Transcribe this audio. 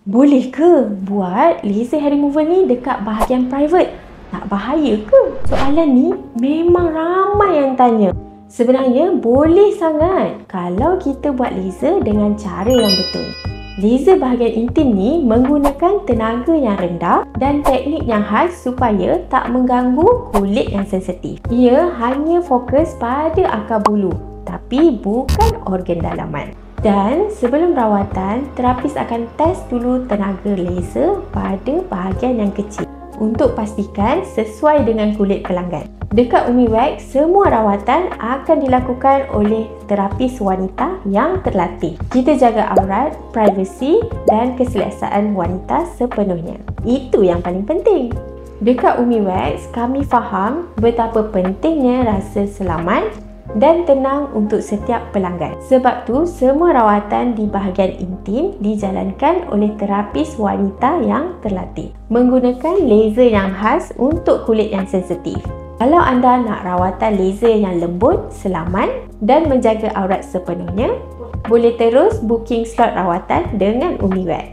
Boleh ke buat laser hair removal ni dekat bahagian private? Tak bahaya ke? Soalan ni memang ramai yang tanya. Sebenarnya boleh sangat kalau kita buat laser dengan cara yang betul. Laser bahagian intim ni menggunakan tenaga yang rendah dan teknik yang khas supaya tak mengganggu kulit yang sensitif. Ia hanya fokus pada akar bulu tapi bukan organ dalaman. Dan sebelum rawatan, terapis akan test dulu tenaga laser pada bahagian yang kecil untuk pastikan sesuai dengan kulit pelanggan. Dekat Umi Wax, semua rawatan akan dilakukan oleh terapis wanita yang terlatih. Kita jaga aurat, privasi dan keselesaan wanita sepenuhnya. Itu yang paling penting. Dekat Umi Wax, kami faham betapa pentingnya rasa selamat dan tenang untuk setiap pelanggan. Sebab tu, semua rawatan di bahagian intim dijalankan oleh terapis wanita yang terlatih menggunakan laser yang khas untuk kulit yang sensitif. Kalau anda nak rawatan laser yang lembut, selamat dan menjaga aurat sepenuhnya, boleh terus booking slot rawatan dengan Umi Wax.